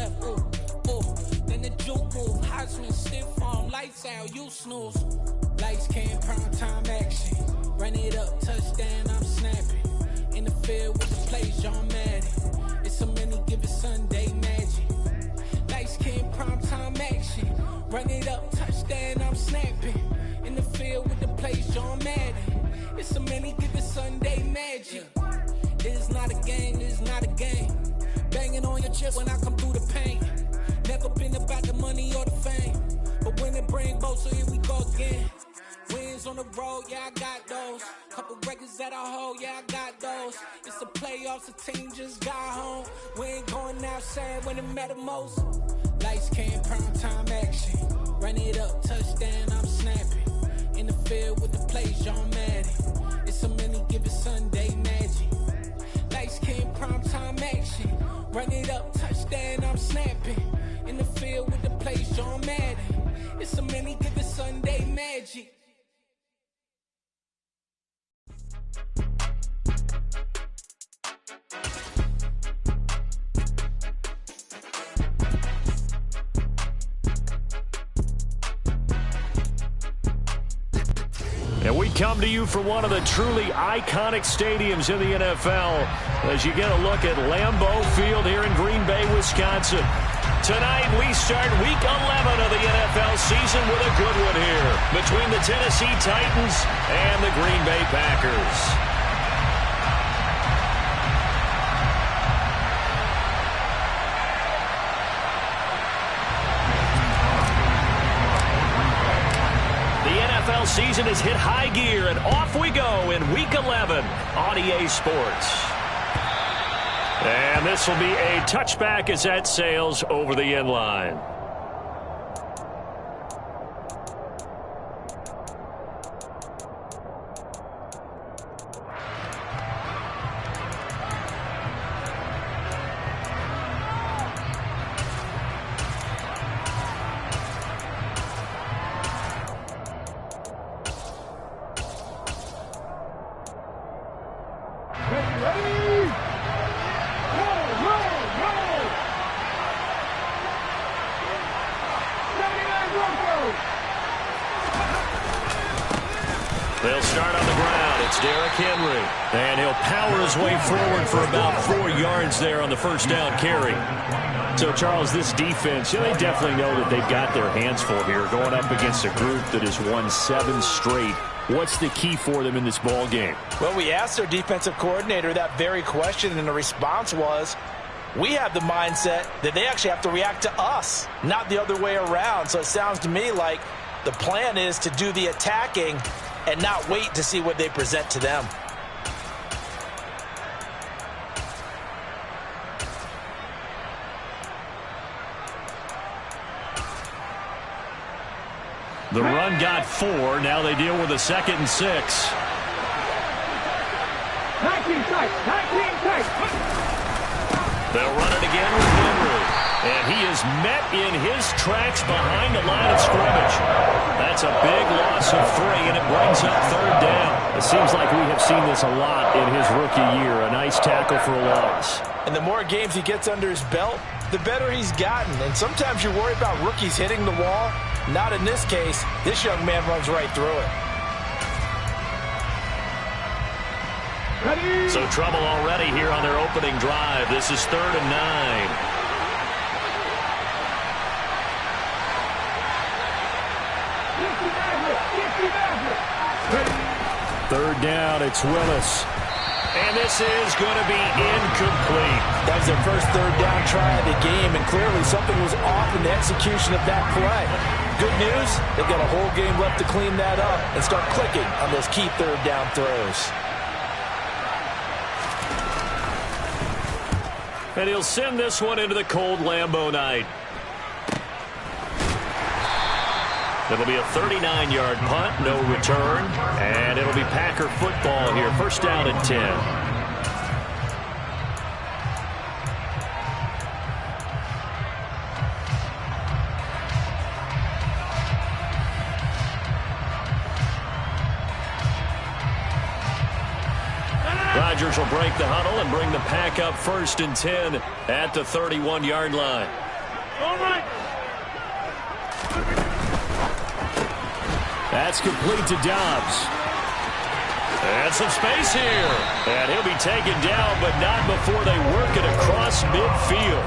left, then the juke move, Heisman, stiff arm, lights out, you snooze. Lights came, prime time action. Run it up, touchdown, I'm snapping. In the field with the plays, John Madden. It's a many given Sunday magic. Lights came, prime time action. Run it up, touchdown, I'm snapping. In the field with the plays, John Madden. It's a many given Sunday magic. It is not a game, it is not a game. Banging on your chest when I come through the pain. Never been about the money or the fame. But when it bring both, so here we go again. Wins on the road, yeah, I got those. Couple records that I hold, yeah, I got those. It's the playoffs, the team just got home. We ain't going outside when it matter most. Lights came, prime time action. Run it up, touchdown, I'm snapping. In the field with the plays, John Madden. It's a many given Sunday magic. Lights came, prime time action. Run it up, touchdown, I'm snapping. In the field with the plays, John Madden. It's a many given Sunday magic. And we come to you from one of the truly iconic stadiums in the NFL as you get a look at Lambeau Field here in Green Bay, Wisconsin. Tonight we start Week 11 of the NFL season with a good one here between the Tennessee Titans and the Green Bay Packers. NFL season has hit high gear, and off we go in Week 11 on EA Sports. And this will be a touchback as that sails over the end line. They'll start on the ground. It's Derrick Henry. And he'll power his way forward for about 4 yards there on the first down carry. So, Charles, this defense, they definitely know that they've got their hands full here going up against a group that has won 7 straight. What's the key for them in this ball game? Well, we asked their defensive coordinator that very question, and the response was, we have the mindset that they actually have to react to us, not the other way around. So it sounds to me like the plan is to do the attacking and not wait to see what they present to them. The run got 4. Now they deal with a 2nd and 6. 19 tight. They'll run it again with Henry. And he is met in his tracks behind the line of scrimmage. That's a big loss of 3, and it brings up 3rd down. It seems like we have seen this a lot in his rookie year. A nice tackle for a loss. And the more games he gets under his belt, the better he's gotten. And sometimes you worry about rookies hitting the wall. Not in this case. This young man runs right through it. Ready? So trouble already here on their opening drive. This is 3rd and 9. Third down, it's Willis. And this is going to be incomplete. That was their first 3rd down try of the game, and clearly something was off in the execution of that play. Good news, they've got a whole game left to clean that up and start clicking on those key 3rd down throws. And he'll send this one into the cold Lambeau night. It'll be a 39-yard punt, no return, and it'll be Packer football here. First down and 10. Rodgers will break the huddle and bring the Pack up 1st and 10 at the 31-yard line. That's complete to Dobbs. And some space here. And he'll be taken down, but not before they work it across midfield.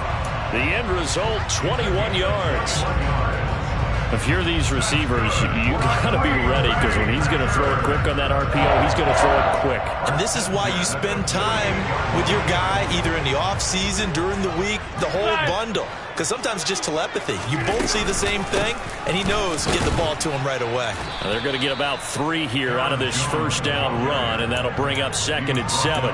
The end result, 21 yards. If you're these receivers, you got to be ready, because when he's going to throw it quick on that RPO, he's going to throw it quick. And this is why you spend time with your guy either in the offseason, during the week, the whole bundle. Because sometimes just telepathy. You both see the same thing, and he knows to get the ball to him right away. Now they're going to get about 3 here out of this first down run, and that'll bring up 2nd and 7.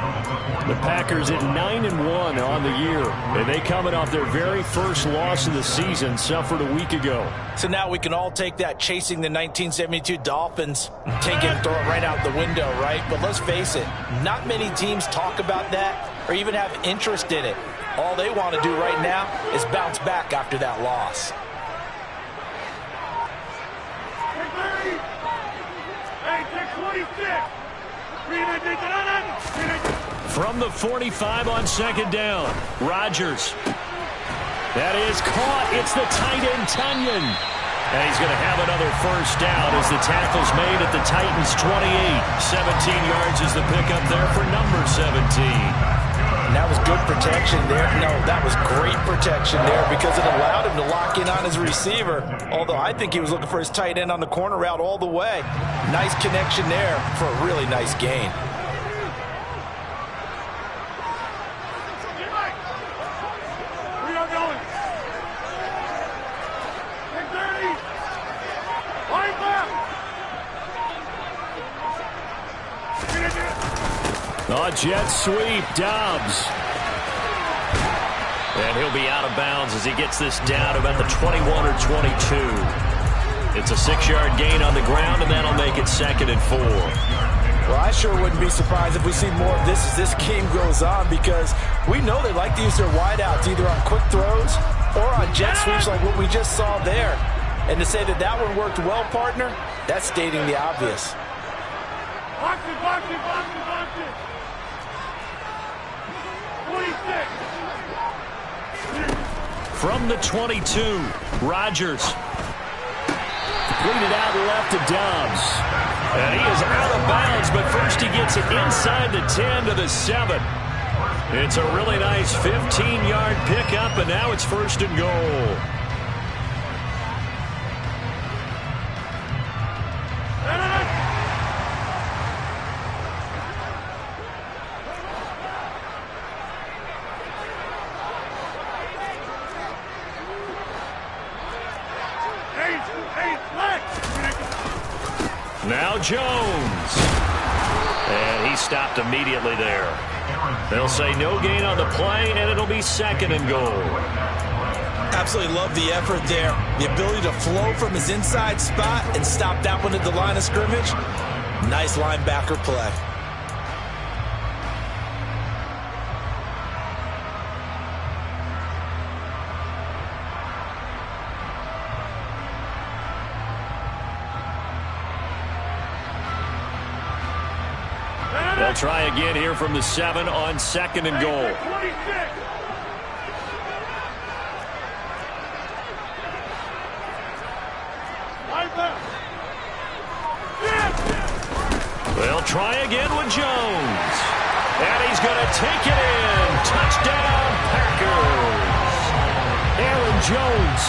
The Packers at 9-1 on the year, and they coming off their very first loss of the season, suffered a week ago. So now we can all take that chasing the 1972 Dolphins and take it and throw it right out the window, right? But let's face it, not many teams talk about that or even have interest in it. All they want to do right now is bounce back after that loss. From the 45 on 2nd down, Rodgers. That is caught. It's the tight end, Tunyon. And he's going to have another first down as the tackle's made at the Titans' 28. 17 yards is the pickup there for number 17. And that was good protection there. No, that was great protection there because it allowed him to lock in on his receiver. Although I think he was looking for his tight end on the corner route all the way. Nice connection there for a really nice gain. Oh, jet sweep, Dobbs. And he'll be out of bounds as he gets this down about the 21 or 22. It's a 6-yard gain on the ground, and that'll make it 2nd and 4. Well, I sure wouldn't be surprised if we see more of this as this game goes on, because we know they like to use their wideouts either on quick throws or on jet sweeps like what we just saw there. And to say that that one worked well, partner, that's stating the obvious. Box it, box it, box it, box it. 26. From the 22, Rodgers. Completed out left to Dobbs. And he is out of bounds, but first he gets it inside the 10 to the 7. It's a really nice 15-yard pickup, and now it's 1st and goal. Now Jones. And he stopped immediately there. They'll say no gain on the play, and it'll be 2nd and goal. Absolutely love the effort there. The ability to flow from his inside spot and stop that one at the line of scrimmage. Nice linebacker play. They'll try again here from the 7 on 2nd and goal. They'll try again with Jones. And he's going to take it in. Touchdown, Packers. Aaron Jones,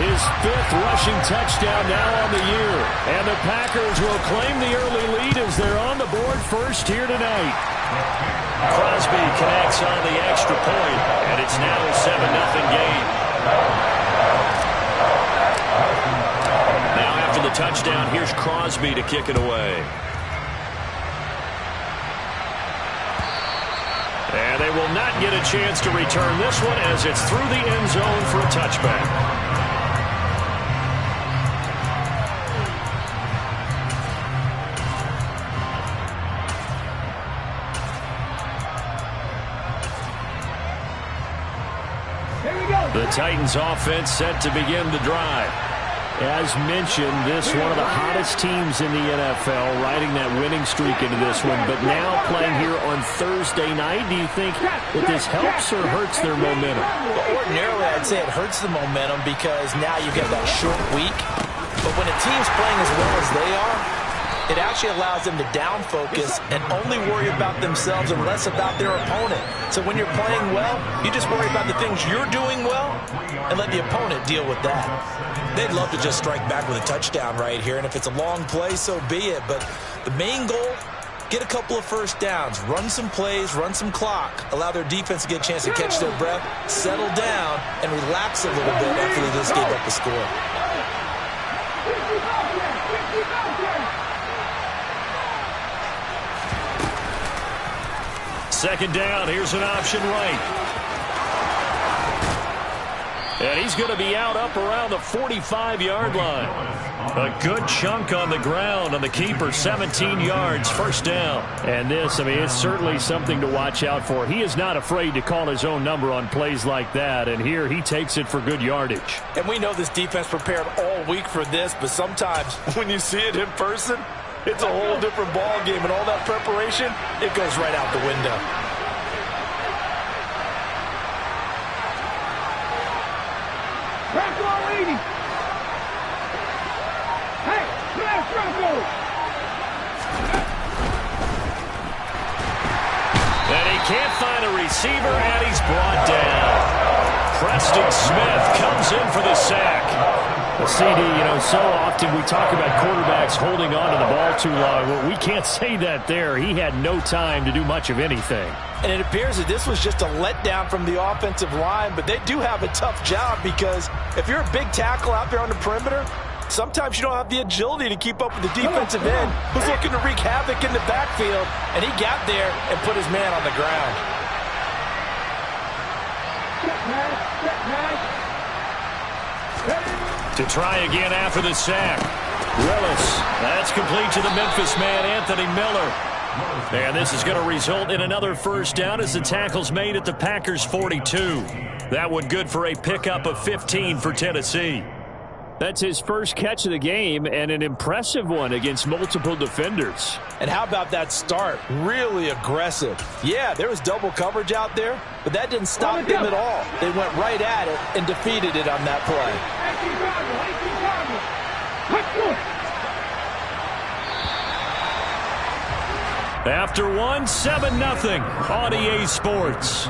his 5th rushing touchdown now on the year. And the Packers will claim the early lead as they're on the board first here tonight. Crosby connects on the extra point, and it's now a 7-0 game. Now after the touchdown, here's Crosby to kick it away. And they will not get a chance to return this one as it's through the end zone for a touchback. The Titans offense set to begin the drive. As mentioned, this one of the hottest teams in the NFL, riding that winning streak into this one, but now playing here on Thursday night. Do you think that this helps or hurts their momentum? Well, ordinarily, I I'd say it hurts the momentum because now you get that short week. But when a team's playing as well as they are, it actually allows them to down focus and only worry about themselves and less about their opponent. So when you're playing well, you just worry about the things you're doing well and let the opponent deal with that. They'd love to just strike back with a touchdown right here, and if it's a long play, so be it. But the main goal, get a couple of first downs, run some plays, run some clock, allow their defense to get a chance to catch their breath, settle down, and relax a little bit after they just gave up the score. Second down, here's an option right. And he's going to be out up around the 45-yard line. A good chunk on the ground on the keeper, 17 yards, first down. And this, I mean, it's certainly something to watch out for. He is not afraid to call his own number on plays like that, and here he takes it for good yardage. And we know this defense prepared all week for this, but sometimes when you see it in person, it's a whole different ball game, and all that preparation, it goes right out the window. Franco 80. Hey, blast Franco. And he can't find a receiver, and he's brought down. Preston Smith comes in for the sack. Well, CD, you know, so often we talk about quarterbacks holding on to the ball too long. Well, we can't say that there. He had no time to do much of anything. And it appears that this was just a letdown from the offensive line, but they do have a tough job because if you're a big tackle out there on the perimeter, sometimes you don't have the agility to keep up with the defensive end who's looking to wreak havoc in the backfield, and he got there and put his man on the ground. To try again after the sack. Willis. That's complete to the Memphis man, Anthony Miller. And this is going to result in another first down as the tackle's made at the Packers' 42. That one good for a pickup of 15 for Tennessee. That's his first catch of the game, and an impressive one against multiple defenders. And how about that start? Really aggressive. Yeah, there was double coverage out there, but that didn't stop them at all. They went right at it and defeated it on that play. After one, 7-0 on EA Sports.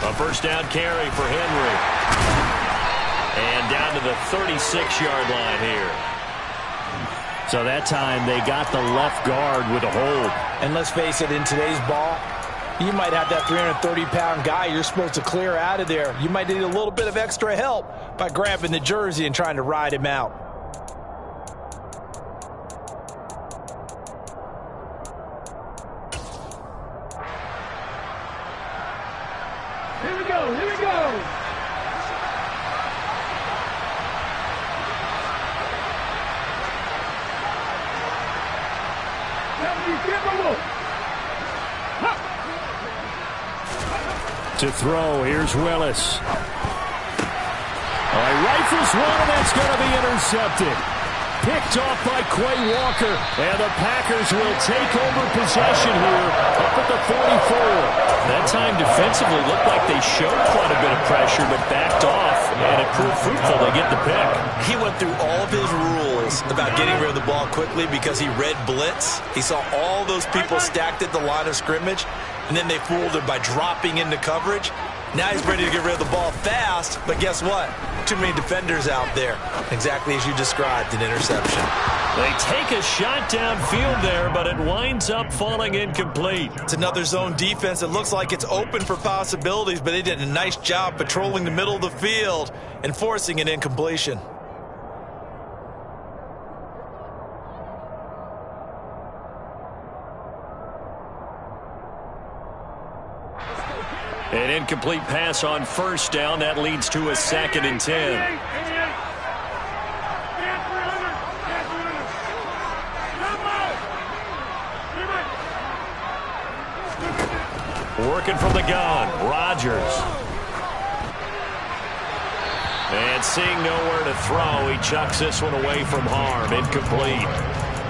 A first down carry for Henry. And down to the 36-yard line here. So that time they got the left guard with a hold. And let's face it, in today's ball, you might have that 330-pound guy you're supposed to clear out of there. You might need a little bit of extra help by grabbing the jersey and trying to ride him out. Here we go, here we go. To throw, here's Willis. Rifles one, and that's going to be intercepted. Picked off by Quay Walker, and the Packers will take over possession here up at the 44. That time defensively looked like they showed quite a bit of pressure, but backed off, and it proved fruitful. They get the pick. He went through all of his rules about getting rid of the ball quickly because he read blitz. He saw all those people stacked at the line of scrimmage, and then they fooled him by dropping into coverage. Now he's ready to get rid of the ball fast, but guess what? Too many defenders out there. Exactly as you described, an interception. They take a shot downfield there, but it winds up falling incomplete. It's another zone defense that looks like it's open for possibilities, but they did a nice job patrolling the middle of the field and forcing an incompletion. An incomplete pass on first down. That leads to a 2nd and 10. Working from the gun, Rodgers. And seeing nowhere to throw, he chucks this one away from harm. Incomplete.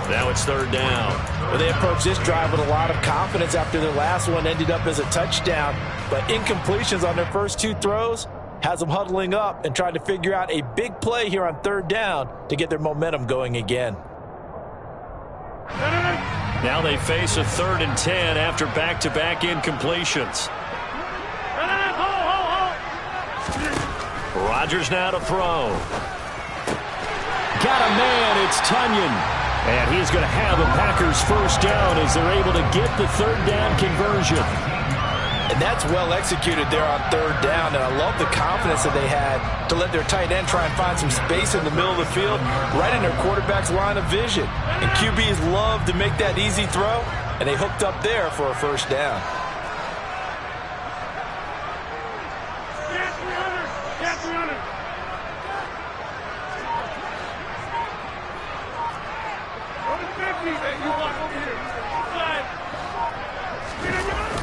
Now it's 3rd down. Well, they approached this drive with a lot of confidence after their last one ended up as a touchdown. But incompletions on their first 2 throws has them huddling up and trying to figure out a big play here on 3rd down to get their momentum going again. Now they face a 3rd and 10 after back-to-back incompletions. Rodgers now to throw. Got a man, it's Tunyon. And he's going to have a Packers first down as they're able to get the 3rd down conversion. And that's well executed there on 3rd down. And I love the confidence that they had to let their tight end try and find some space in the middle of the field, right in their quarterback's line of vision. And QBs love to make that easy throw, and they hooked up there for a first down.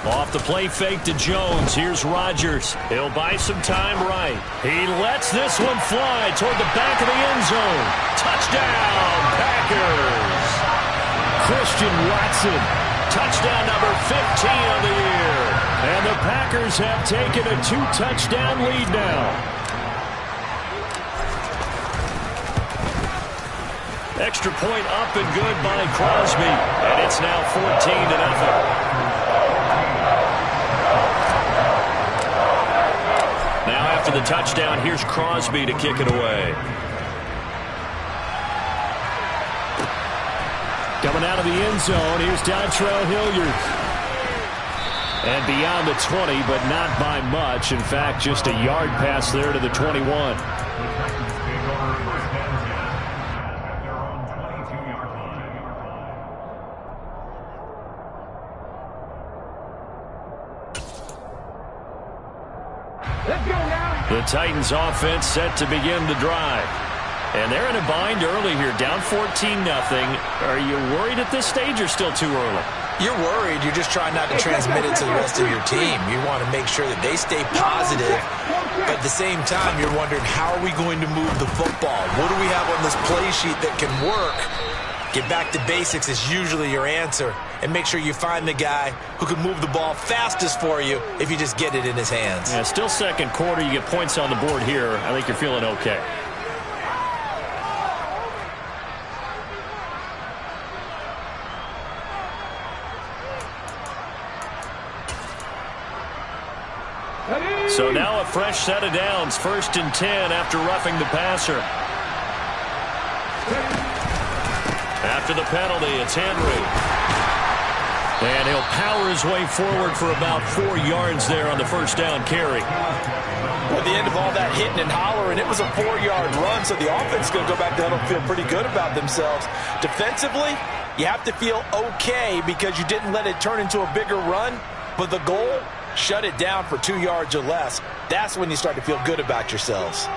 Off the play fake to Jones. Here's Rodgers. He'll buy some time right. He lets this one fly toward the back of the end zone. Touchdown, Packers. Christian Watson. Touchdown number 15 of the year. And the Packers have taken a 2-touchdown lead now. Extra point up and good by Crosby. And it's now 14-0. Now after the touchdown, here's Crosby to kick it away. Coming out of the end zone, here's Dontrell Hilliard. And beyond the 20, but not by much. In fact, just a yard pass there to the 21. The Titans offense set to begin the drive. And they're in a bind early here, down 14-0. Are you worried at this stage or still too early? You're worried. You're just trying not to transmit it to the rest of your team. You want to make sure that they stay positive. But at the same time, you're wondering, how are we going to move the football? What do we have on this play sheet that can work? Get back to basics is usually your answer. And make sure you find the guy who can move the ball fastest for you if you just get it in his hands. Yeah, still second quarter. You get points on the board here. I think you're feeling okay. So now a fresh set of downs. 1st and 10 after roughing the passer. After the penalty, it's Henry. And he'll power his way forward for about 4 yards there on the first down carry. Well, at the end of all that hitting and hollering, it was a 4-yard run, so the offense is going to go back to huddle and feel pretty good about themselves. Defensively, you have to feel okay because you didn't let it turn into a bigger run, but the goal, shut it down for 2 yards or less. That's when you start to feel good about yourselves.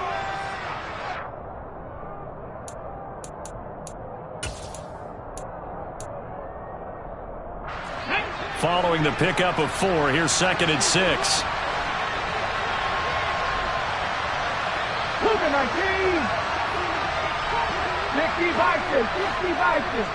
Following the pickup of 4, here's 2nd and 6. Look at my team. 60 Vikings.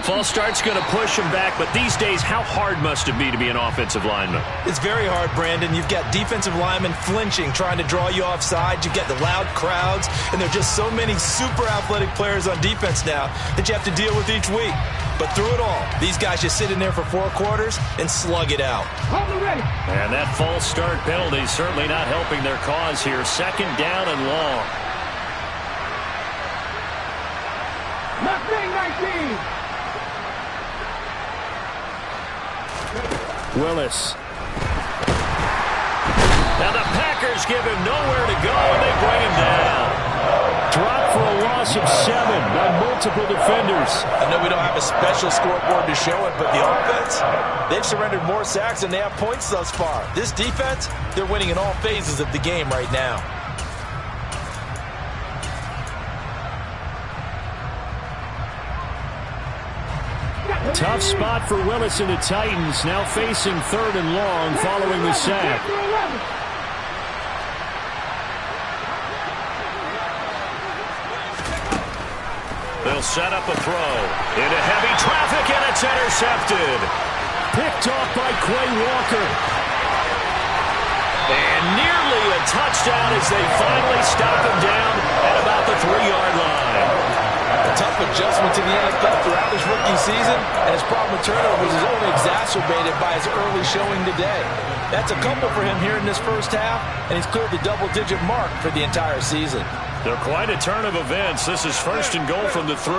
False start's going to push him back, but these days, how hard must it be to be an offensive lineman? It's very hard, Brandon. You've got defensive linemen flinching, trying to draw you offside. You've got the loud crowds, and there are just so many super athletic players on defense now that you have to deal with each week. But through it all, these guys just sit in there for 4 quarters and slug it out. And that false start penalty is certainly not helping their cause here. 2nd down and long. Willis. Now the Packers give him nowhere to go, and they bring him down. Drop for a loss of 7 by multiple defenders. I know we don't have a special scoreboard to show it, but the offense, they've surrendered more sacks than they have points thus far. This defense, they're winning in all phases of the game right now. Tough spot for Willis and the Titans, now facing 3rd and long following the sack. They'll set up a throw into heavy traffic, and it's intercepted. Picked off by Quay Walker. And nearly a touchdown as they finally stop him down at about the 3-yard line. A tough adjustment to the NFL throughout his rookie season, and his problem with turnovers is only exacerbated by his early showing today. That's a couple for him here in this first half, and he's cleared the double-digit mark for the entire season. They're quite a turn of events. This is 1st and goal from the 3.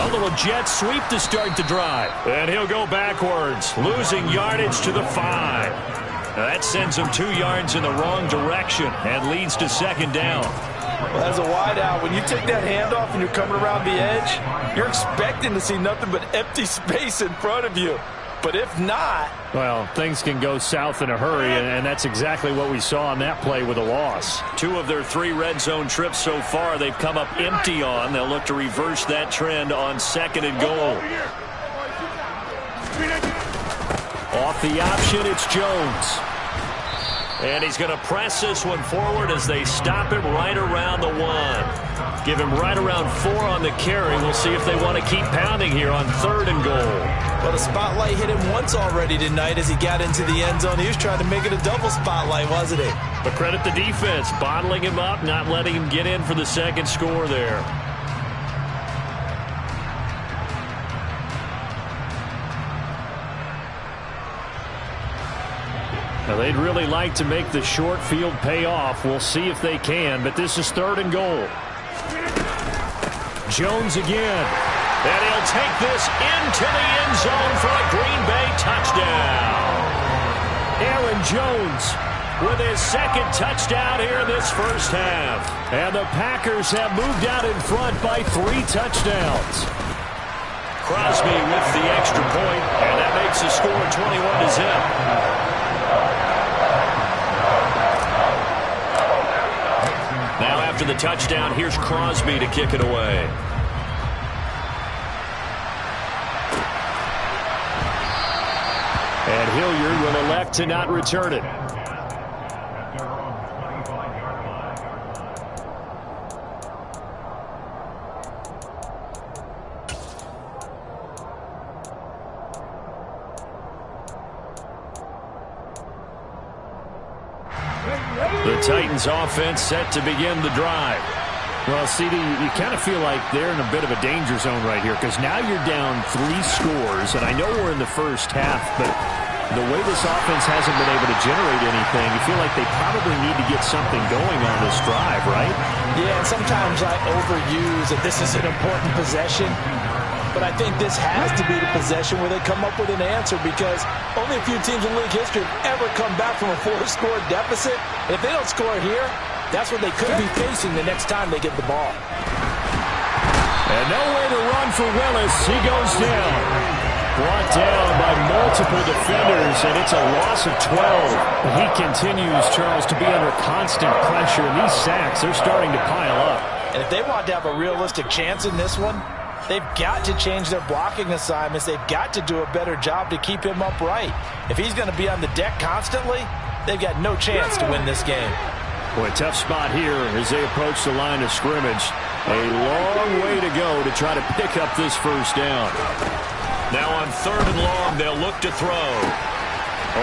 A little jet sweep to start the drive. And he'll go backwards, losing yardage to the 5. Now that sends him 2 yards in the wrong direction and leads to 2nd down. Well, as a wideout, when you take that handoff and you're coming around the edge, you're expecting to see nothing but empty space in front of you. But if not... Well, things can go south in a hurry, and that's exactly what we saw on that play with a loss. 2 of their 3 red zone trips so far they've come up empty on. They'll look to reverse that trend on 2nd and goal. Off the option, it's Jones. And he's going to press this one forward as they stop him right around the 1. Give him right around 4 on the carry. We'll see if they want to keep pounding here on 3rd and goal. Well, the spotlight hit him once already tonight as he got into the end zone. He was trying to make it a double spotlight, wasn't he? But credit the defense, bottling him up, not letting him get in for the 2nd score there. Now, they'd really like to make the short field pay off. We'll see if they can, but this is 3rd and goal. Jones again. And he'll take this into the end zone for a Green Bay touchdown. Aaron Jones with his 2nd touchdown here in this first half. And the Packers have moved out in front by 3 touchdowns. Crosby with the extra point, and that makes the score 21-0. Now after the touchdown, here's Crosby to kick it away. And Hilliard will elect to not return it. The Titans offense set to begin the drive. Well, CD, you kind of feel like they're in a bit of a danger zone right here because now you're down 3 scores, and I know we're in the first half, but the way this offense hasn't been able to generate anything, you feel like they probably need to get something going on this drive, right? Yeah, and sometimes I overuse that this is an important possession, but I think this has to be the possession where they come up with an answer because only a few teams in league history have ever come back from a 4-score deficit. And if they don't score here, that's what they could be facing the next time they get the ball. And no way to run for Willis. He goes down. Brought down by multiple defenders, and it's a loss of 12. He continues, Charles, to be under constant pressure. And these sacks, they're starting to pile up. And if they want to have a realistic chance in this one, they've got to change their blocking assignments. They've got to do a better job to keep him upright. If he's going to be on the deck constantly, they've got no chance to win this game. Boy, tough spot here as they approach the line of scrimmage. A long way to go to try to pick up this first down. Now on 3rd and long, they'll look to throw.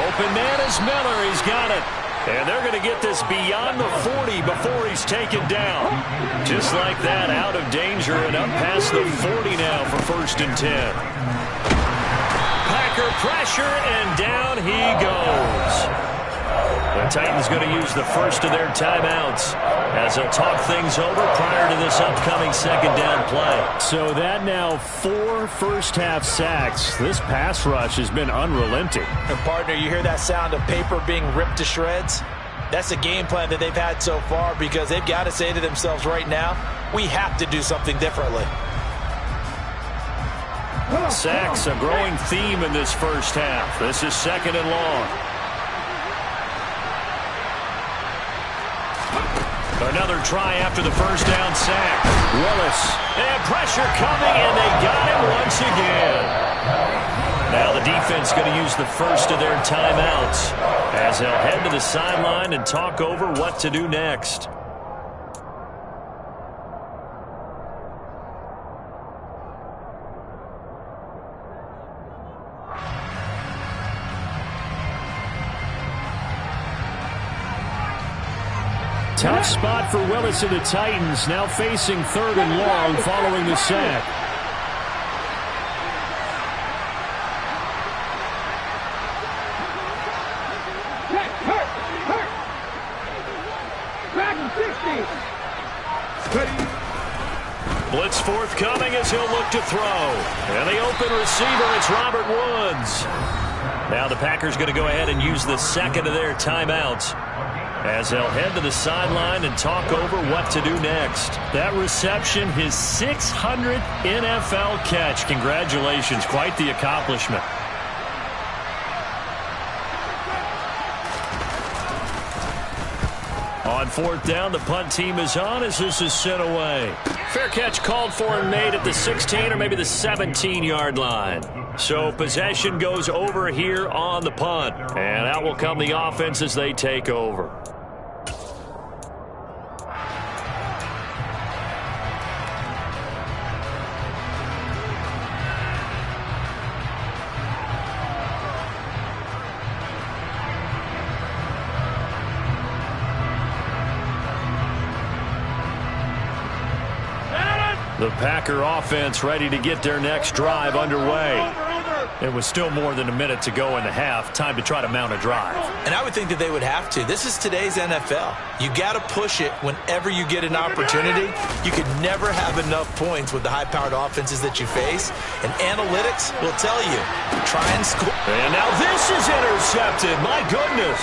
Open man is Miller. He's got it. And they're going to get this beyond the 40 before he's taken down. Just like that, out of danger and up past the 40 now for 1st and 10. Packer pressure, and down he goes. The Titans going to use the first of their timeouts as they'll talk things over prior to this upcoming 2nd down play. So that now 4 first-half sacks. This pass rush has been unrelenting. And partner, you hear that sound of paper being ripped to shreds? That's the game plan that they've had so far, because they've got to say to themselves right now, we have to do something differently. Sacks, a growing theme in this first half. This is 2nd and long. Another try after the first down sack. Willis. And pressure coming, and they got him once again. Now the defense going to use the first of their timeouts as they'll head to the sideline and talk over what to do next. Tough spot for Willis and the Titans, now facing 3rd and long following the sack. Blitz forthcoming as he'll look to throw. And the open receiver, it's Robert Woods. Now the Packers going to go ahead and use the 2nd of their timeouts as they'll head to the sideline and talk over what to do next. That reception, his 600th NFL catch. Congratulations, quite the accomplishment. On 4th down, the punt team is on as this is sent away. Fair catch called for and made at the 16 or maybe the 17-yard line. So possession goes over here on the punt. And out will come the offense as they take over. The Packer offense ready to get their next drive underway. It was still more than a minute to go in the half. Time to try to mount a drive. And I would think that they would have to. This is today's NFL. You got to push it whenever you get an opportunity. You could never have enough points with the high-powered offenses that you face. And analytics will tell you, try and score. And now this is intercepted. My goodness.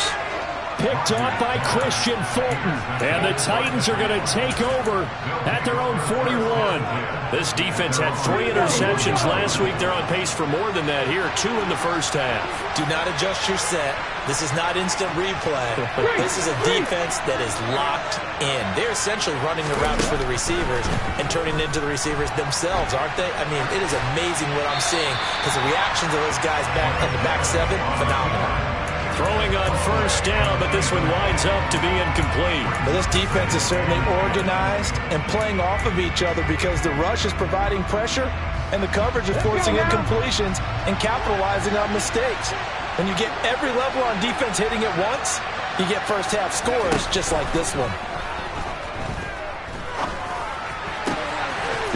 Picked off by Christian Fulton. And the Titans are going to take over at their own 41. This defense had 3 interceptions last week. They're on pace for more than that here. 2 in the first half. Do not adjust your set. This is not instant replay. This is a defense that is locked in. They're essentially running the routes for the receivers and turning into the receivers themselves, aren't they? I mean, it is amazing what I'm seeing because the reactions of those guys back in the back 7, phenomenal. Throwing on first down, but this one winds up to be incomplete. But this defense is certainly organized and playing off of each other because the rush is providing pressure and the coverage is forcing incompletions and capitalizing on mistakes. When you get every level on defense hitting at once, you get first half scores just like this one.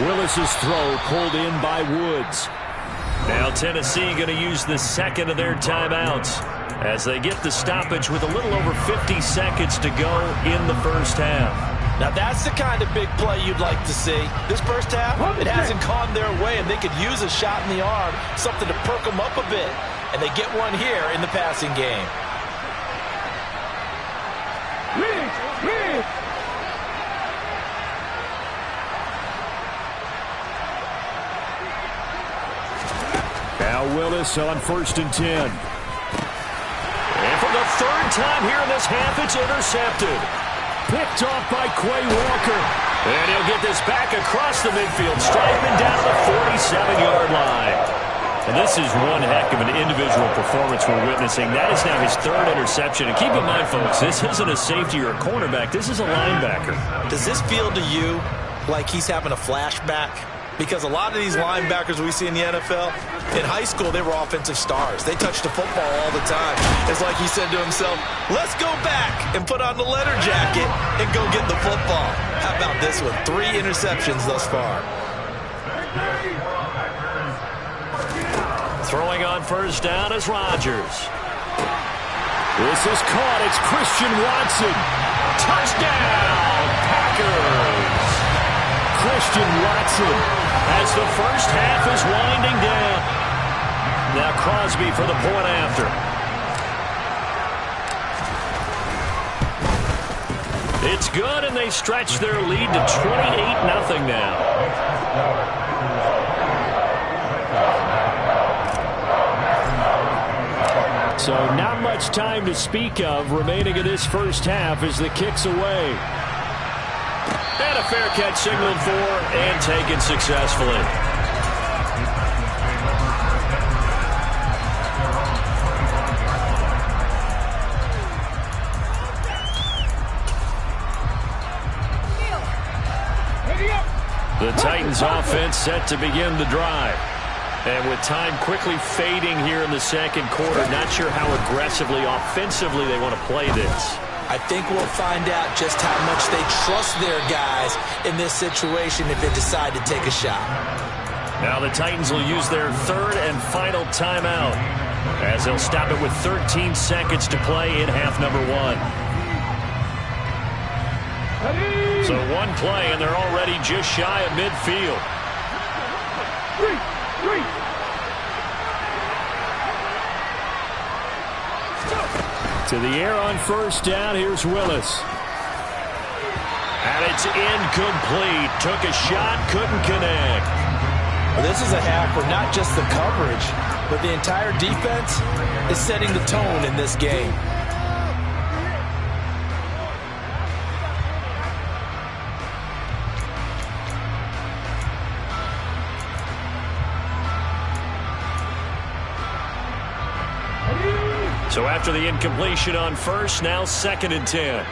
Willis's throw pulled in by Woods. Now Tennessee going to use the 2nd of their timeouts as they get the stoppage with a little over 50 seconds to go in the first half. Now that's the kind of big play you'd like to see. This first half, it hasn't gone their way, and they could use a shot in the arm, something to perk them up a bit. And they get one here in the passing game. Now Willis on 1st and 10. And for the 3rd time here in this half, it's intercepted. Picked off by Quay Walker. And he'll get this back across the midfield, striping down the 47-yard line. And this is one heck of an individual performance we're witnessing. That is now his third interception. And keep in mind, folks, this isn't a safety or a cornerback. This is a linebacker. Does this feel to you like he's having a flashback? Because a lot of these linebackers we see in the NFL, in high school, they were offensive stars. They touched the football all the time. It's like he said to himself, let's go back and put on the letter jacket and go get the football. How about this one? 3 interceptions thus far. Throwing on first down is Rodgers. This is caught. It's Christian Watson. Touchdown, Packers. Christian Watson as the first half is winding down. Now Crosby for the point after. It's good, and they stretch their lead to 28-0 now. So not much time to speak of remaining in this first half as the kick's away. And a fair catch signaled for and taken successfully. The Titans offense set to begin the drive. And with time quickly fading here in the second quarter, not sure how aggressively, offensively they want to play this. I think we'll find out just how much they trust their guys in this situation if they decide to take a shot. Now the Titans will use their third and final timeout as they'll stop it with 13 seconds to play in half number 1. So one play, and they're already just shy of midfield. To the air on first down, here's Willis. And it's incomplete. Took a shot, couldn't connect. Well, this is a half where not just the coverage, but the entire defense is setting the tone in this game. So after the incompletion on first, now 2nd and 10.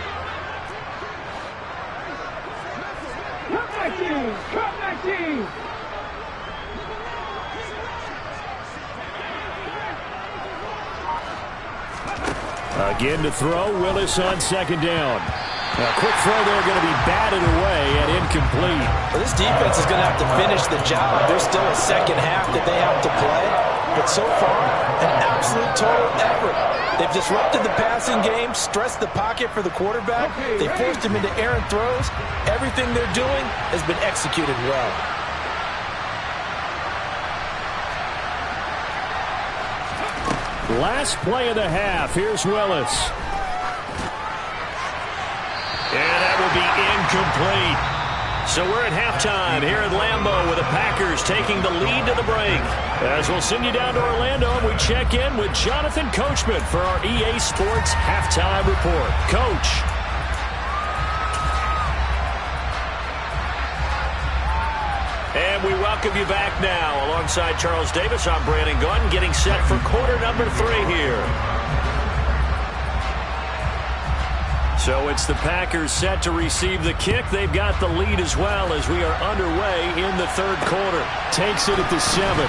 Again to throw, Willis on 2nd down. A quick throw there going to be batted away and incomplete. Well, this defense is going to have to finish the job. There's still a second half that they have to play. But so far, an absolute total effort. They've disrupted the passing game, stressed the pocket for the quarterback. They forced him into errant throws. Everything they're doing has been executed well. Last play of the half. Here's Willis. And that will be incomplete. So we're at halftime here at Lambeau with the Packers taking the lead to the break. As we'll send you down to Orlando, and we check in with Jonathan Coachman for our EA Sports Halftime Report. Coach. And we welcome you back now. Alongside Charles Davis, I'm Brandon Gaudin, getting set for quarter number 3 here. So it's the Packers set to receive the kick. They've got the lead as well as we are underway in the third quarter. Takes it at the 7.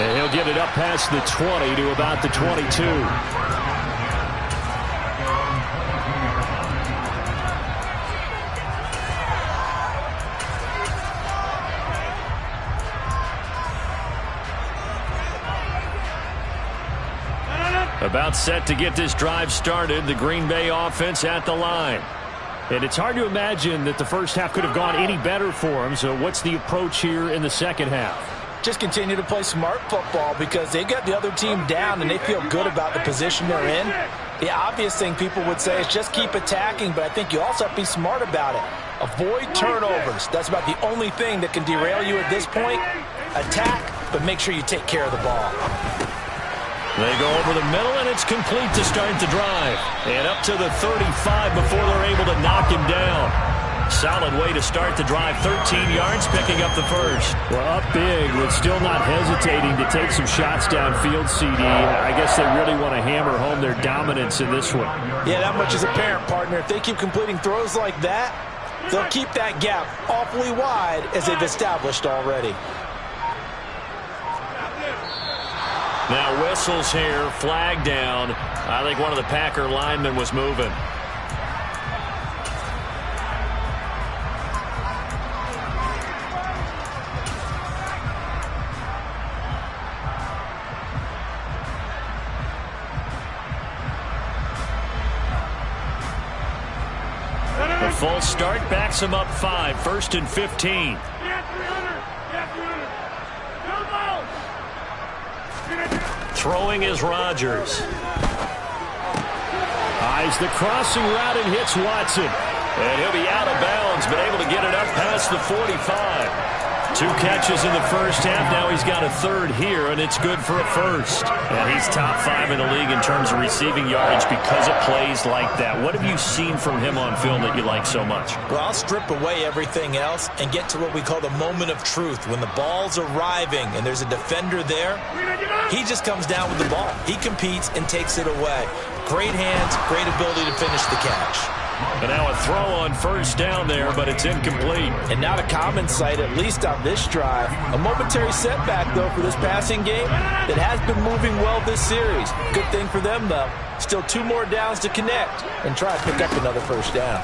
And he'll get it up past the 20 to about the 22. About set to get this drive started, the Green Bay offense at the line. And it's hard to imagine that the first half could have gone any better for them. So what's the approach here in the second half? Just continue to play smart football because they got the other team down and they feel good about the position they're in. The obvious thing people would say is just keep attacking, but I think you also have to be smart about it. Avoid turnovers. That's about the only thing that can derail you at this point. Attack, but make sure you take care of the ball. They go over the middle, and it's complete to start the drive. And up to the 35 before they're able to knock him down. solid way to start the drive. 13 yards, picking up the first. Well, up big, but still not hesitating to take some shots downfield, CD. I guess they really want to hammer home their dominance in this one. Yeah, that much is apparent, partner. If they keep completing throws like that, they'll keep that gap awfully wide as they've established already. Now whistles here, flag down. I think one of the Packer linemen was moving. The full start backs him up 5, 1st and 15. Throwing is Rodgers. Eyes the crossing route and hits Watson. And he'll be out of bounds, but able to get it up past the 45. 2 catches in the first half. Now he's got a third here, and it's good for a first. And he's top 5 in the league in terms of receiving yardage because of plays like that. What have you seen from him on film that you like so much? Well, I'll strip away everything else and get to what we call the moment of truth. When the ball's arriving and there's a defender there, he just comes down with the ball. He competes and takes it away. Great hands, great ability to finish the catch. And now a throw on first down there, but it's incomplete. And not a common sight, at least on this drive. A momentary setback, though, for this passing game that has been moving well this series. Good thing for them, though. Still 2 more downs to connect and try to pick up another first down.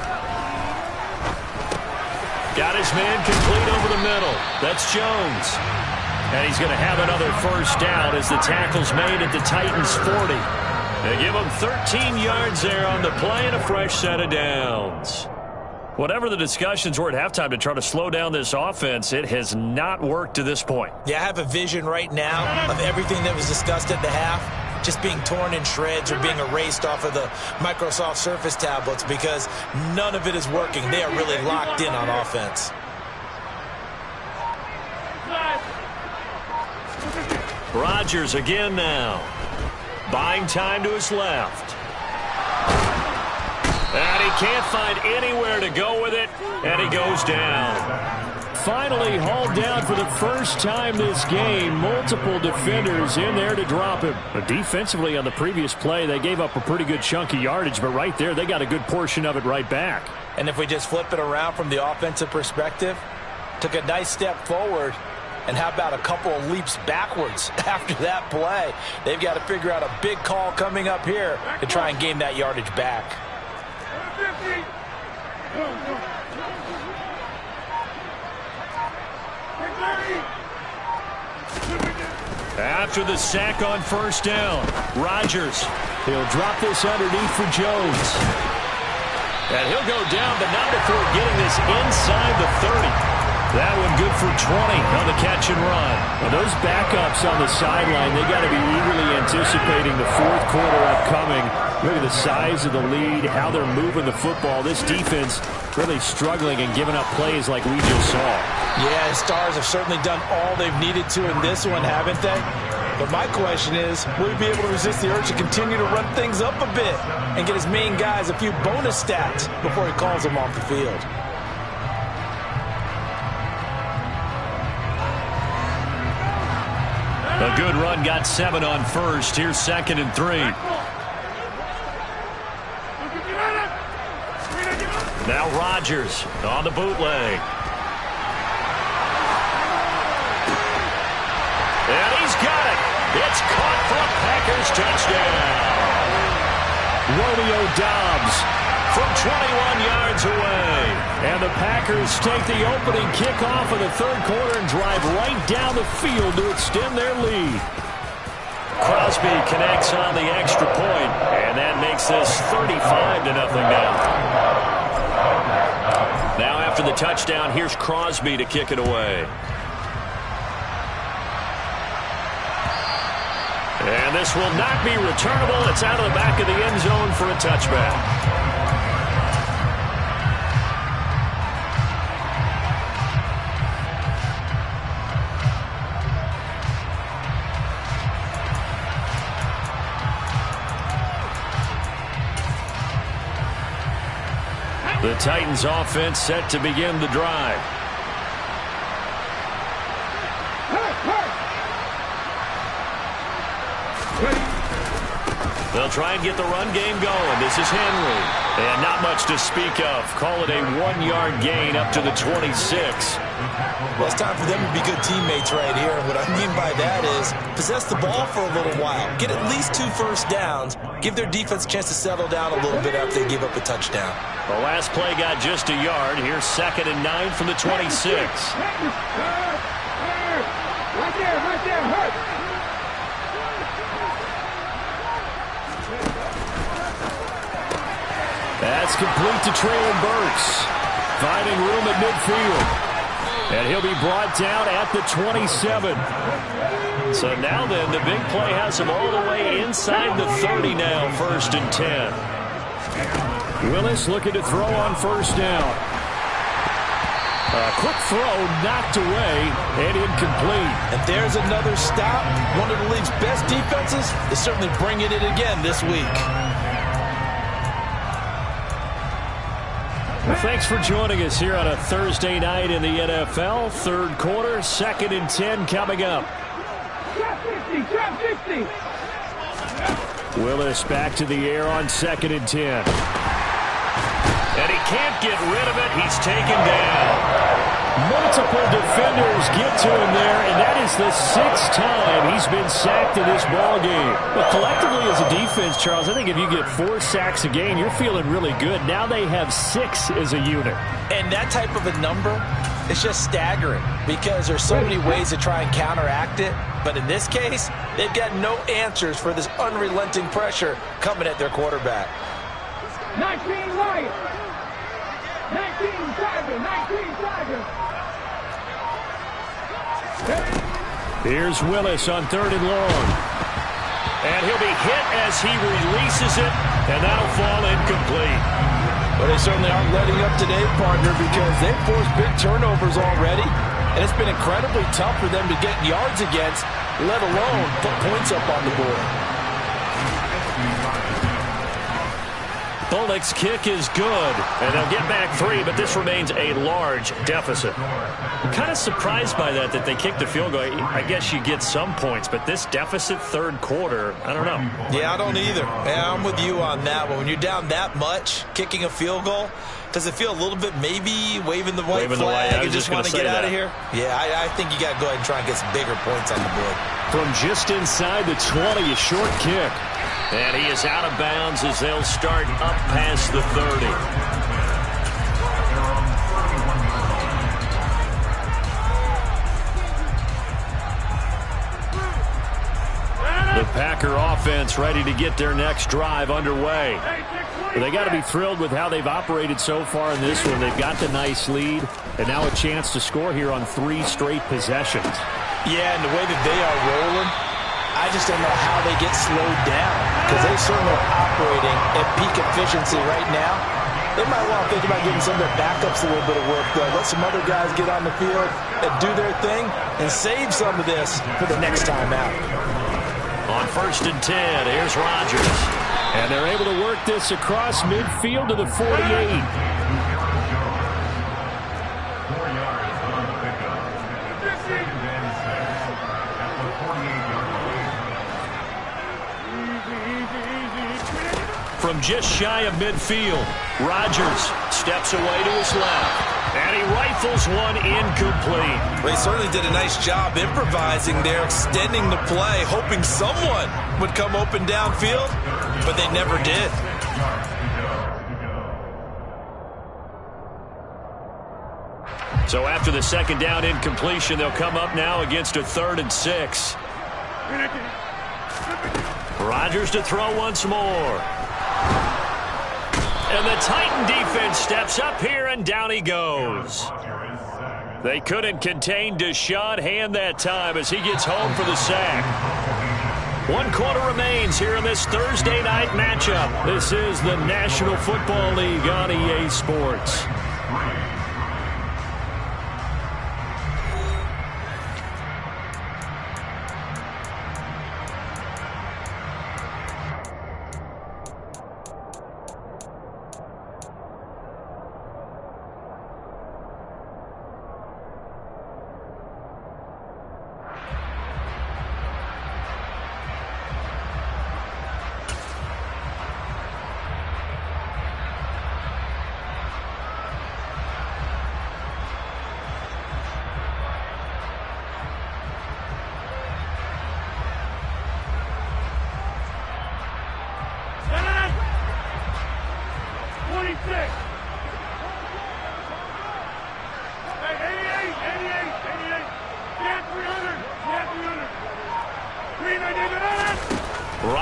Got his man complete over the middle. That's Jones. And he's going to have another first down as the tackle's made at the Titans' 40. They give him 13 yards there on the play and a fresh set of downs. Whatever the discussions were at halftime to try to slow down this offense, it has not worked to this point. Yeah, I have a vision right now of everything that was discussed at the half just being torn in shreds or being erased off of the Microsoft Surface tablets because none of it is working. They are really locked in on offense. Rodgers again now. Buying time to his left. And he can't find anywhere to go with it, and he goes down. Finally hauled down for the first time this game. Multiple defenders in there to drop him. But defensively on the previous play, they gave up a pretty good chunk of yardage, but right there, they got a good portion of it right back. And if we just flip it around from the offensive perspective, took a nice step forward. And how about a couple of leaps backwards after that play? They've got to figure out a big call coming up here to try and gain that yardage back. After the sack on first down, Rodgers. He'll drop this underneath for Jones. And he'll go down, but not before getting this inside the 30. That one good for 20 on the catch and run. Well, those backups on the sideline, they got to be eagerly anticipating the fourth quarter upcoming. Look at the size of the lead, how they're moving the football. This defense really struggling and giving up plays like we just saw. Yeah, the Stars have certainly done all they've needed to in this one, haven't they? But my question is, will he be able to resist the urge to continue to run things up a bit and get his main guys a few bonus stats before he calls them off the field? A good run, got 7 on first. Here's 2nd and 3. Now Rodgers on the bootleg. And he's got it. It's caught for a Packers touchdown. Romeo Doubs from 21 yards away. And the Packers take the opening kickoff of the third quarter and drive right down the field to extend their lead. Crosby connects on the extra point, and that makes this 35-0 now. Now after the touchdown, here's Crosby to kick it away. And this will not be returnable. It's out of the back of the end zone for a touchback. The Titans offense set to begin the drive. They'll try and get the run game going. This is Henry. And not much to speak of. Call it a 1-yard gain up to the 26. Well, it's time for them to be good teammates right here. And what I mean by that is possess the ball for a little while. Get at least 2 first downs. Give their defense a chance to settle down a little bit after they give up a touchdown. The last play got just a yard. Here's 2nd and 9 from the 26. Right there, hurt. That's complete to Traylon Burks. Finding room at midfield. And he'll be brought down at the 27. So now then, the big play has him all the way inside the 30 now, 1st and 10. Willis looking to throw on 1st down. A quick throw knocked away and incomplete. And there's another stop. One of the league's best defenses is certainly bringing it again this week. Well, thanks for joining us here on a Thursday night in the NFL. 3rd quarter, 2nd and 10 coming up. Trap 50. Willis back to the air on 2nd and 10. And he can't get rid of it. He's taken down. Multiple defenders get to him there, and that is the 6th time he's been sacked in this ball game. But collectively as a defense, Charles, I think if you get 4 sacks a game, you're feeling really good. Now they have 6 as a unit. And that type of a number is just staggering because there's so many ways to try and counteract it. But in this case, they've got no answers for this unrelenting pressure coming at their quarterback. 19 Lions. 19 Tigers. 19 Tigers. Here's Willis on 3rd and long. And he'll be hit as he releases it, and that'll fall incomplete. But they certainly aren't letting up today, partner, because they've forced big turnovers already. And it's been incredibly tough for them to get yards against, let alone put points up on the board. Bullock's kick is good, and they'll get back 3, but this remains a large deficit. I'm kind of surprised by that they kicked the field goal. I guess you get some points, but this deficit 3rd quarter, I don't know. Yeah, I don't either. Yeah, I'm with you on that one. When you're down that much, kicking a field goal, does it feel a little bit maybe waving the white flag and just want to get out of here? Yeah, I think you got to go ahead and try and get some bigger points on the board. From just inside the 20, a short kick. And he is out of bounds as they'll start up past the 30. The Packer offense ready to get their next drive underway. They got to be thrilled with how they've operated so far in this one. They've got the nice lead, and now a chance to score here on 3 straight possessions. Yeah, and the way that they are rolling, I just don't know how they get slowed down because they certainly are operating at peak efficiency right now. They might want to think about giving some of their backups a little bit of work, though. Let some other guys get on the field and do their thing and save some of this for the next time out. On 1st and 10, here's Rodgers. And they're able to work this across midfield to the 48. From just shy of midfield, Rodgers steps away to his left. And he rifles one incomplete. Well, he certainly did a nice job improvising there, extending the play, hoping someone would come open downfield, but they never did. So after the 2nd down incompletion, they'll come up now against a 3rd and 6. Rodgers to throw once more. And the Titan defense steps up here, and down he goes. They couldn't contain Deshaun Hand that time as he gets home for the sack. 1 quarter remains here in this Thursday night matchup. This is the National Football League on EA Sports.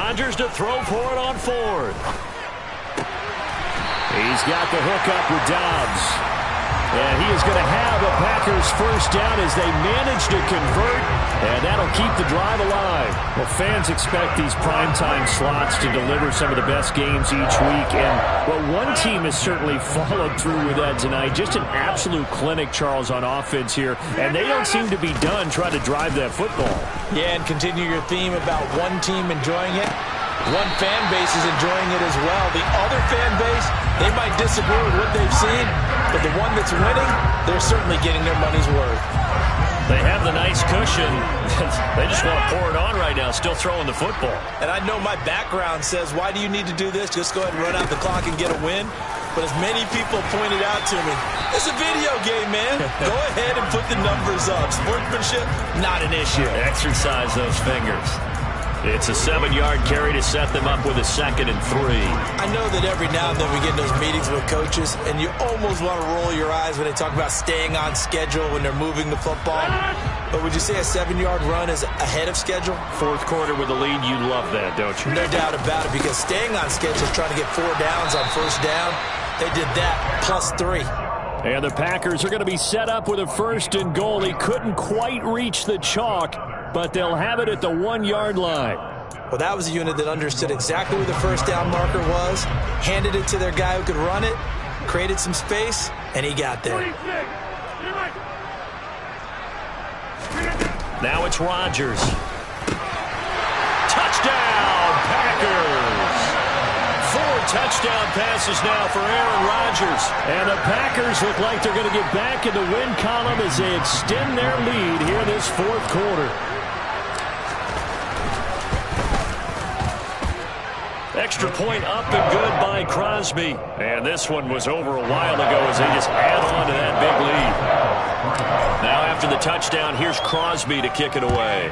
Rodgers to throw for it on fourth. He's got the hook up with Dobbs. And he is going to have a Packers first down as they manage to convert, and that'll keep the drive alive. Well, fans expect these primetime slots to deliver some of the best games each week, and one team has certainly followed through with that tonight. Just an absolute clinic, Charles, on offense here, and they don't seem to be done trying to drive that football. Yeah, and continue your theme about one team enjoying it. One fan base is enjoying it as well. The other fan base, they might disagree with what they've seen, but the one that's winning, they're certainly getting their money's worth. They have the nice cushion. They just want to pour it on right now, still throwing the football. And I know my background says, why do you need to do this? Just go ahead and run out the clock and get a win. But as many people pointed out to me, it's a video game, man. Go ahead and put the numbers up. Sportsmanship, not an issue. Exercise those fingers. It's a 7-yard carry to set them up with a 2nd and 3. I know that every now and then we get in those meetings with coaches, and you almost want to roll your eyes when they talk about staying on schedule when they're moving the football. But would you say a 7-yard run is ahead of schedule? Fourth quarter with the lead, you love that, don't you? No doubt about it, because staying on schedule is trying to get 4 downs on first down. They did that, plus 3. And the Packers are going to be set up with a 1st and goal. He couldn't quite reach the chalk, but they'll have it at the 1-yard line. Well, that was a unit that understood exactly where the first down marker was, handed it to their guy who could run it, created some space, and he got there. Now it's Rodgers. Touchdown, Packers! 4 touchdown passes now for Aaron Rodgers. And the Packers look like they're going to get back in the win column as they extend their lead here in this 4th quarter. Extra point up and good by Crosby. And this one was over a while ago as they just add on to that big lead. Now after the touchdown, here's Crosby to kick it away.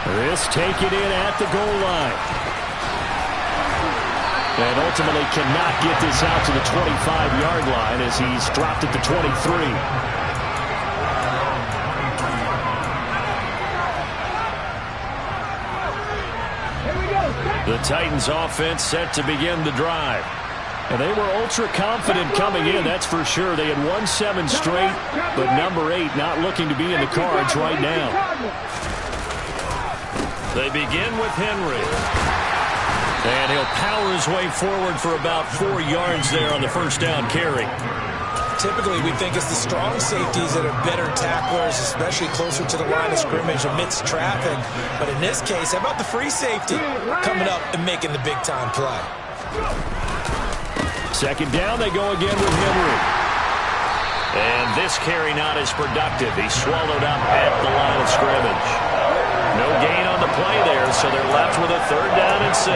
This taken in at the goal line. And ultimately cannot get this out to the 25-yard line as he's dropped at the 23. The Titans offense set to begin the drive. And they were ultra confident coming in, that's for sure. They had won 7 straight, but number 8 not looking to be in the cards right now. They begin with Henry. And he'll power his way forward for about 4 yards there on the first down carry. Typically, we think it's the strong safeties that are better tacklers, especially closer to the line of scrimmage amidst traffic. But in this case, how about the free safety coming up and making the big-time play? Second down, they go again with Henry. And this carry not as productive. He's swallowed up at the line of scrimmage. No gain on the play there, so they're left with a 3rd down and 6.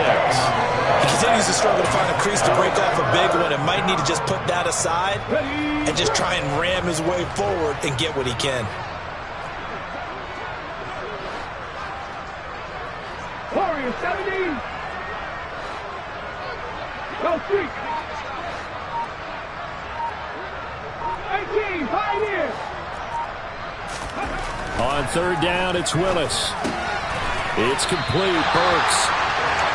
He continues to struggle to find a crease to break off a big one and might need to just put that aside and just try and ram his way forward and get what he can. Warrior 17. Go streak. 18, Pioneer. On 3rd down, it's Willis. It's complete. Burks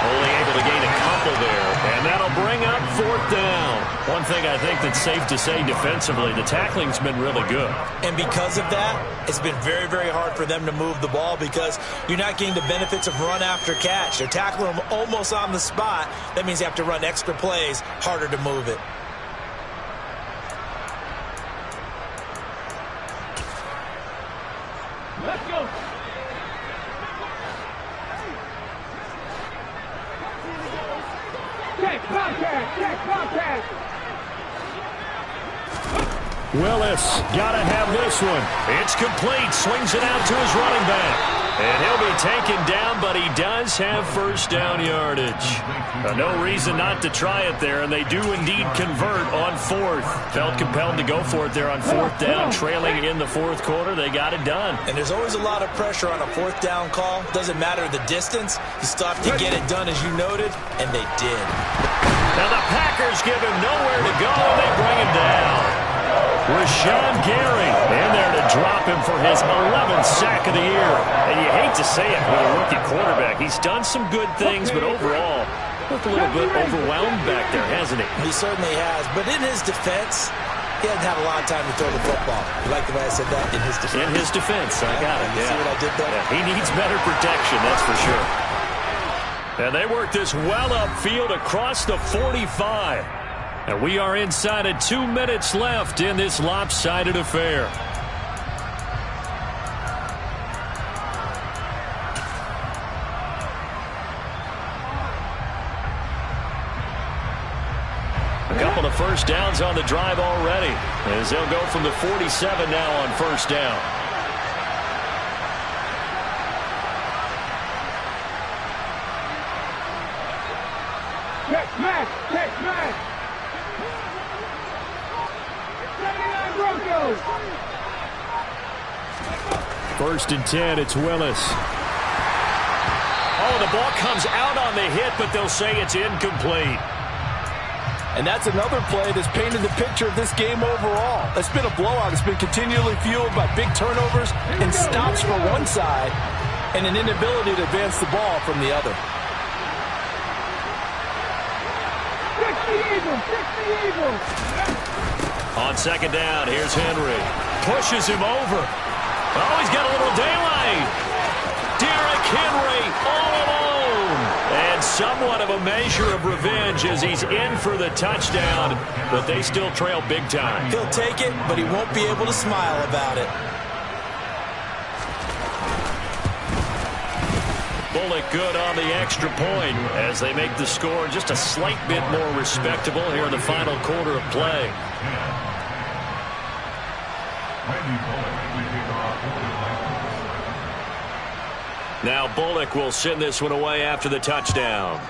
only able to gain a couple there, and that'll bring up 4th down. One thing I think that's safe to say defensively, the tackling's been really good. And because of that, it's been very, very hard for them to move the ball because you're not getting the benefits of run after catch. They're tackling them almost on the spot. That means you have to run extra plays, harder to move it. Let's go. Check contact. Check contact. Willis, gotta have this one. It's complete. Swings it out to his running back. And he'll be taken down, but he does have first down yardage. No reason not to try it there, and they do indeed convert on 4th. Felt compelled to go for it there on 4th down, trailing in the 4th quarter. They got it done. And there's always a lot of pressure on a 4th down call. Doesn't matter the distance. You still have to get it done, as you noted, and they did. Now the Packers give him nowhere to go, and they bring him down. Rashawn Gary in there to drop him for his 11th sack of the year. And you hate to say it with a rookie quarterback. He's done some good things, but overall, looked a little bit overwhelmed back there, hasn't he? He certainly has. But in his defense, he hasn't had a lot of time to throw the football. You like the way I said that? In his defense. In his defense. I got it. You see what I did there? Yeah, he needs better protection, that's for sure. And they work this well upfield across the 45. And we are inside of 2 minutes left in this lopsided affair. A couple of first downs on the drive already, as they'll go from the 47 now on first down. Check smash! Check smash! 79 Broncos! First and 10, it's Willis. Oh, the ball comes out on the hit, but they'll say it's incomplete. And that's another play that's painted the picture of this game overall. It's been a blowout. It's been continually fueled by big turnovers and stops for one side and an inability to advance the ball from the other. 60 Eagles! 60 Eagles! On second down, here's Henry. Pushes him over. Oh, he's got a little daylight. Derrick Henry all alone. And somewhat of a measure of revenge as he's in for the touchdown, but they still trail big time. He'll take it, but he won't be able to smile about it. Bullock good on the extra point as they make the score just a slight bit more respectable here in the final quarter of play. Now Bullock will send this one away after the touchdown.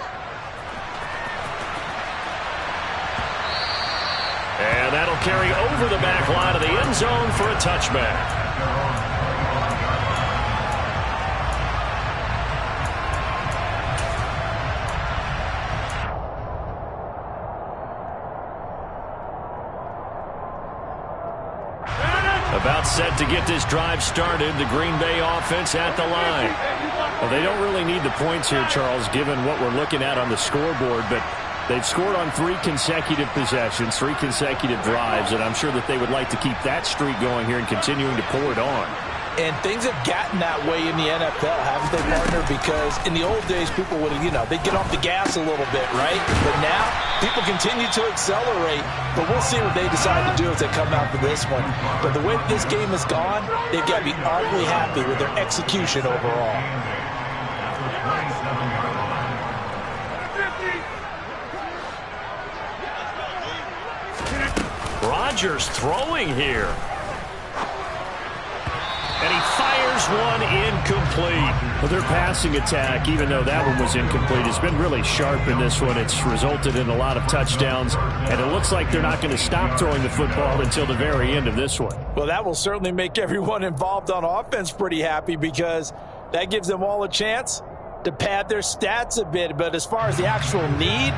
And that'll carry over the back line of the end zone for a touchback. About set to get this drive started, the Green Bay offense at the line. Well, they don't really need the points here, Charles, given what we're looking at on the scoreboard, but they've scored on 3 consecutive possessions, 3 consecutive drives, and I'm sure that they would like to keep that streak going here and continuing to pour it on. And things have gotten that way in the NFL, haven't they, partner? Because in the old days, people would, they'd get off the gas a little bit, right? But now, people continue to accelerate. But we'll see what they decide to do as they come out for this one. But the way this game has gone, they've got to be awfully happy with their execution overall. Rodgers throwing here. And he fires one incomplete. Well, their passing attack, even though that one was incomplete, has been really sharp in this one. It's resulted in a lot of touchdowns, and it looks like they're not going to stop throwing the football until the very end of this one. Well, that will certainly make everyone involved on offense pretty happy because that gives them all a chance to pad their stats a bit. But as far as the actual need,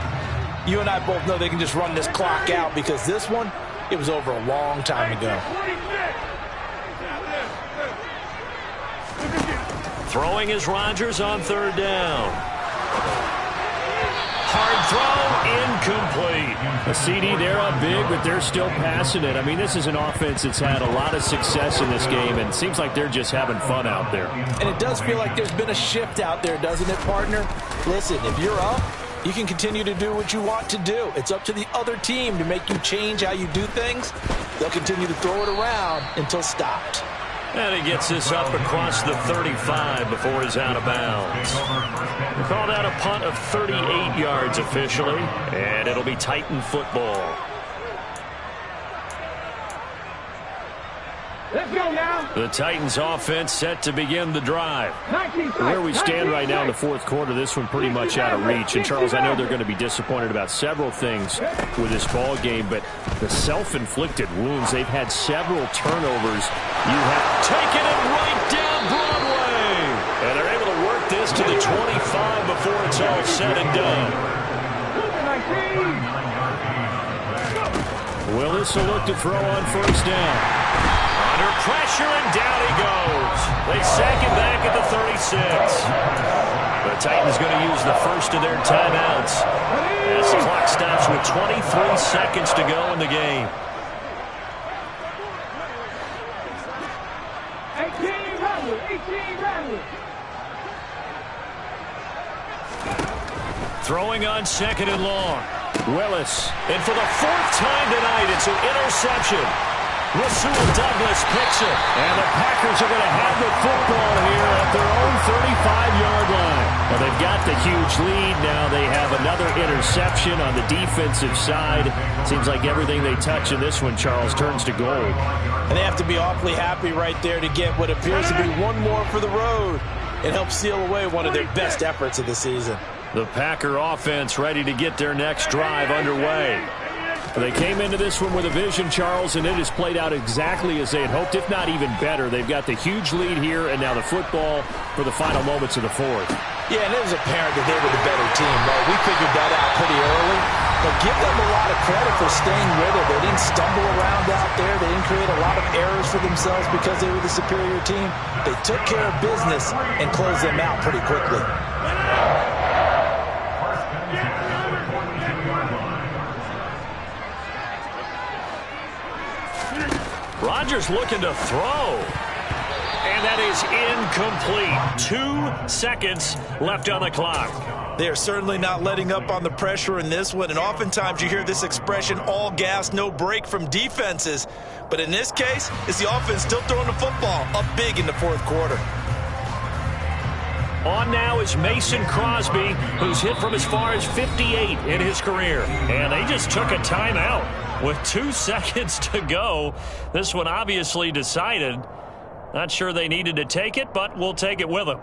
you and I both know they can just run this clock out because this one, it was over a long time ago. Throwing is Rodgers on third down. Hard throw, incomplete. A CD, they're up big, but they're still passing it. I mean, this is an offense that's had a lot of success in this game, and it seems like they're just having fun out there. And it does feel like there's been a shift out there, doesn't it, partner? Listen, if you're up, you can continue to do what you want to do. It's up to the other team to make you change how you do things. They'll continue to throw it around until stopped. And he gets this up across the 35 before he's out of bounds. We call that a punt of 38 yards officially, and it'll be Titan football. Let's go now. The Titans offense set to begin the drive. Where we stand right now in the fourth quarter, this one pretty much out of reach. And, Charles, I know they're going to be disappointed about several things with this ball game, but the self-inflicted wounds, they've had several turnovers. You have taken it right down Broadway. And they're able to work this to the 25 before it's all said and done. Willis will look to throw on first down. Under pressure, and down he goes. They sack him back at the 36. The Titans going to use the first of their timeouts as the clock stops with 23 seconds to go in the game. 18 rattlers. Throwing on second and long. Willis. And for the fourth time tonight, it's an interception. Rasul Douglas picks it. And the Packers are going to have the football here at their own 35-yard line. Well, they've got the huge lead. Now they have another interception on the defensive side. Seems like everything they touch in this one, Charles, turns to gold. And they have to be awfully happy right there to get what appears to be one more for the road and help seal away one of their best efforts of the season. The Packer offense ready to get their next drive underway. They came into this one with a vision, Charles, and it has played out exactly as they had hoped, if not even better. They've got the huge lead here, and now the football for the final moments of the fourth. Yeah, and it was apparent that they were the better team, right? We figured that out pretty early, but give them a lot of credit for staying with it. They didn't stumble around out there. They didn't create a lot of errors for themselves because they were the superior team. They took care of business and closed them out pretty quickly. Rodgers looking to throw. And that is incomplete. 2 seconds left on the clock. They are certainly not letting up on the pressure in this one, and oftentimes you hear this expression, all gas, no break from defenses. But in this case, it's the offense still throwing the football up big in the fourth quarter. On now is Mason Crosby, who's hit from as far as 58 in his career. And they just took a timeout with 2 seconds to go. This one obviously decided. Not sure they needed to take it, but we'll take it with them.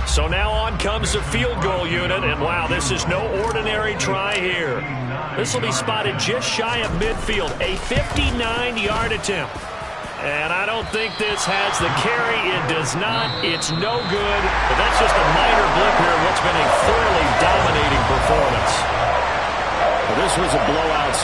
So now on comes the field goal unit, and wow, this is no ordinary try here. This will be spotted just shy of midfield, a 59-yard attempt. And I don't think this has the carry. It does not. It's no good. But that's just a minor blip here in what's been a thoroughly dominating performance. Well, this was a blowout.